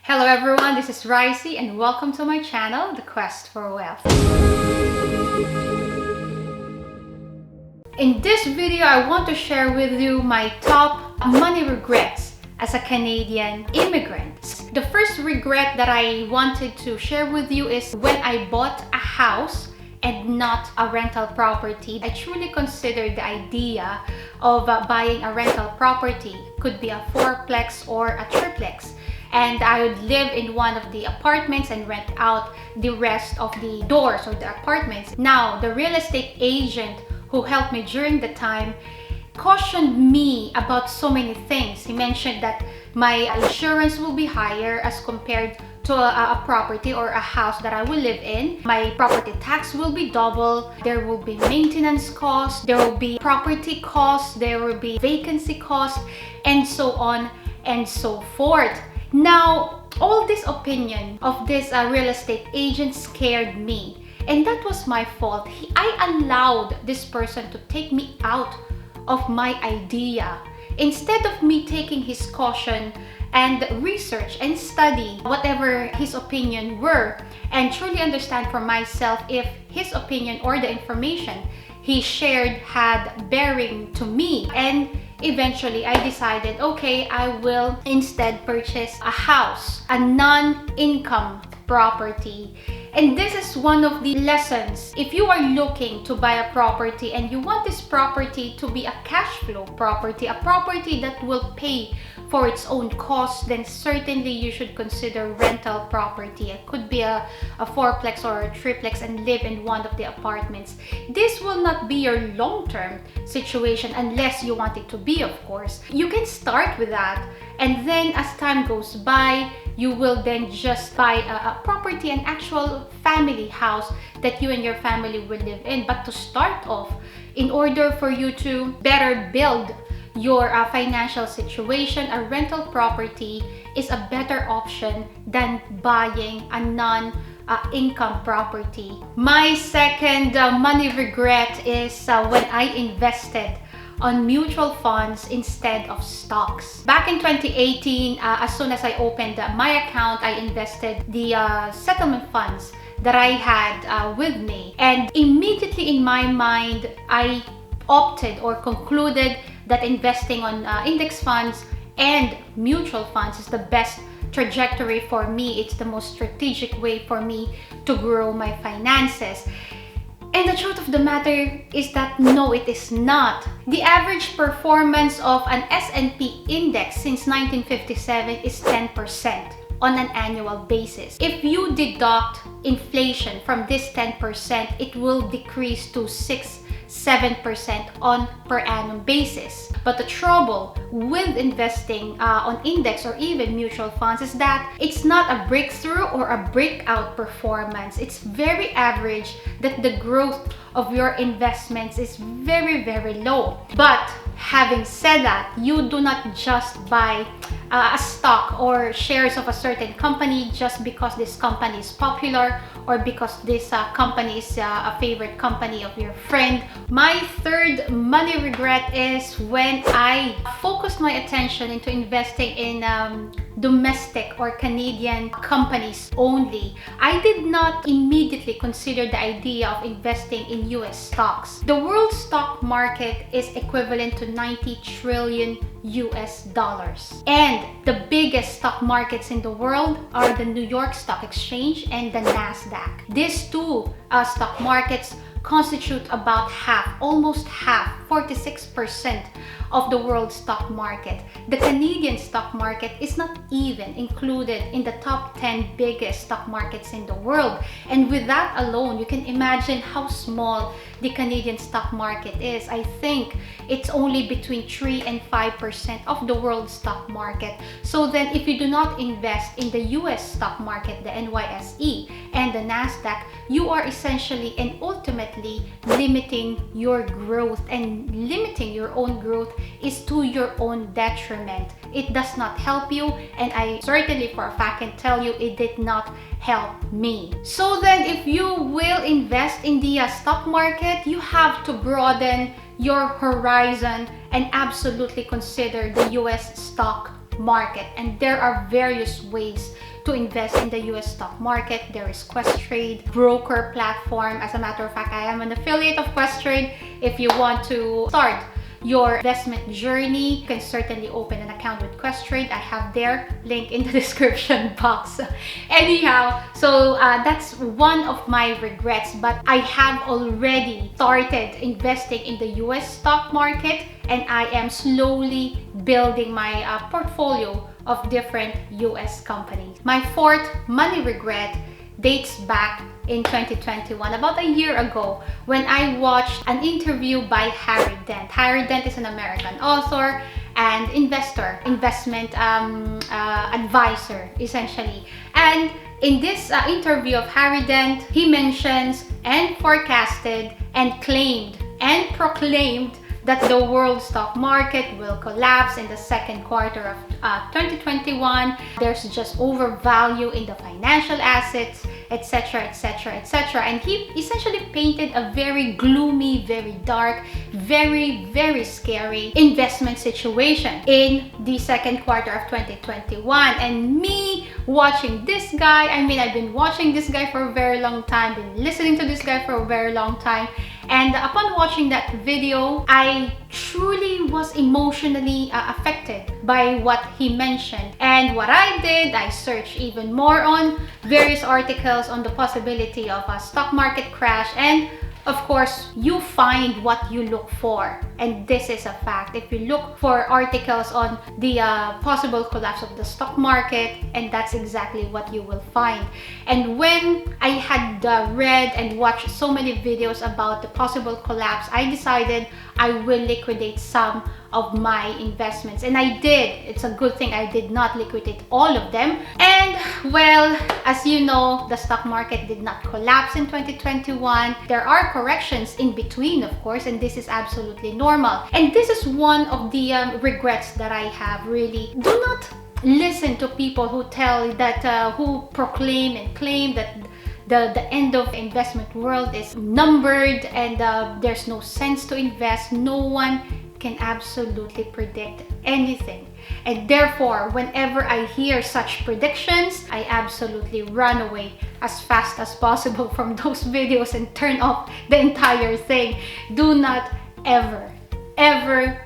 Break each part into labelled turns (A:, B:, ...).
A: Hello everyone, this is Ricey and welcome to my channel, The Quest for Wealth. In this video, I want to share with you my top money regrets as a Canadian immigrant. The first regret that I wanted to share with you is when I bought a house and not a rental property. I truly considered the idea of buying a rental property. Could be a fourplex or a triplex. And I would live in one of the apartments and rent out the rest of the doors or the apartments. Now, the real estate agent who helped me during the time cautioned me about so many things. He mentioned that my insurance will be higher as compared to a property or a house that I will live in. My property tax will be double. There will be maintenance costs. There will be property costs. There will be vacancy costs, and so on and so forth. Now, all this opinion of this real estate agent scared me, and that was my fault. I allowed this person to take me out of my idea. Instead of me taking his caution and research and study whatever his opinion were and truly understand for myself if his opinion or the information he shared had bearing to me. And eventually I decided, okay, I will instead purchase a house, a non-income property. And this is one of the lessons. If you are looking to buy a property and you want this property to be a cash flow property, a property that will pay for its own costs, then certainly you should consider rental property. It could be a fourplex or a triplex and live in one of the apartments. This will not be your long-term situation unless you want it to be, of course. You can start with that, and then as time goes by, you will then just buy a property, an actual family house that you and your family will live in. But to start off, in order for you to better build your financial situation, a rental property is a better option than buying a non-income property. My second money regret is when I invested on mutual funds instead of stocks. Back in 2018, as soon as I opened my account, I invested the settlement funds that I had with me. And immediately in my mind, I opted or concluded that investing on index funds and mutual funds is the best trajectory for me. It's the most strategic way for me to grow my finances. And the truth of the matter is that no, it is not. The average performance of an S&P index since 1957 is 10% on an annual basis. If you deduct inflation from this 10%, it will decrease to 7% on per annum basis. But the trouble with investing on index or even mutual funds is that it's not a breakthrough or a breakout performance. It's very average, that the growth of your investments is very, very low. But having said that, you do not just buy a stock or shares of a certain company just because this company is popular or because this company is a favorite company of your friend. My third money regret is when I focused my attention into investing in domestic or Canadian companies only. I did not immediately consider the idea of investing in US stocks. The world stock market is equivalent to 90 trillion US dollars. And the biggest stock markets in the world are the New York Stock Exchange and the Nasdaq. These two stock markets constitute about almost half, 46% of the world stock market. The Canadian stock market is not even included in the top 10 biggest stock markets in the world. And with that alone, you can imagine how small the Canadian stock market is. I think it's only between 3 and 5% of the world stock market. So then if you do not invest in the US stock market, the NYSE and the Nasdaq, you are essentially and ultimately limiting your growth, and limiting your own growth is to your own detriment. It does not help you, and I certainly for a fact can tell you it did not help me. So then if you will invest in the stock market, you have to broaden your horizon and absolutely consider the US stock market. And there are various ways to invest in the US stock market. There is Questrade broker platform. As a matter of fact, I am an affiliate of Questrade. If you want to start your investment journey, you can certainly open an account with Questrade. I have their link in the description box. Anyhow, so that's one of my regrets, but I have already started investing in the US stock market, and I am slowly building my portfolio of different US companies. My fourth money regret dates back in 2021, about a year ago, when I watched an interview by Harry Dent. Harry Dent is an American author and investment advisor, essentially. And in this interview of Harry Dent, he mentions and forecasted and claimed and proclaimed that the world stock market will collapse in the second quarter of 2021. There's just overvalue in the financial assets, etc., etc., etc. And he essentially painted a very gloomy, very dark, very, very scary investment situation in the second quarter of 2021. And me watching this guy, I mean, I've been watching this guy for a very long time, been listening to this guy for a very long time. And upon watching that video, I truly was emotionally affected by what he mentioned. And what I did, I searched even more on various articles on the possibility of a stock market crash. And of course, you find what you look for. And this is a fact. If you look for articles on the possible collapse of the stock market, and that's exactly what you will find. And when I had read and watched so many videos about the possible collapse, I decided I will liquidate some of my investments. And I did. It's a good thing I did not liquidate all of them. And well, as you know, the stock market did not collapse in 2021. There are corrections in between, of course, and this is absolutely normal. And this is one of the regrets that I have, really. Do not listen to people who tell that, who proclaim and claim that the end of the investment world is numbered and there's no sense to invest. No one can absolutely predict anything. And therefore, whenever I hear such predictions, I absolutely run away as fast as possible from those videos and turn off the entire thing. Do not ever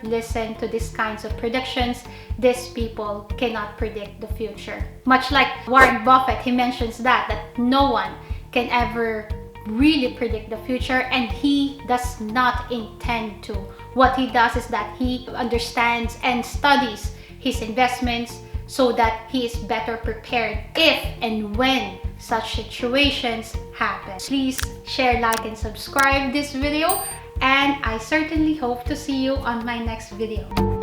A: listen to these kinds of predictions. These people cannot predict the future. Much like Warren Buffett, he mentions that no one can ever really predict the future, and he does not intend to. What he does is that he understands and studies his investments so that he is better prepared if and when such situations happen. Please share, like, and subscribe this video, and I certainly hope to see you on my next video.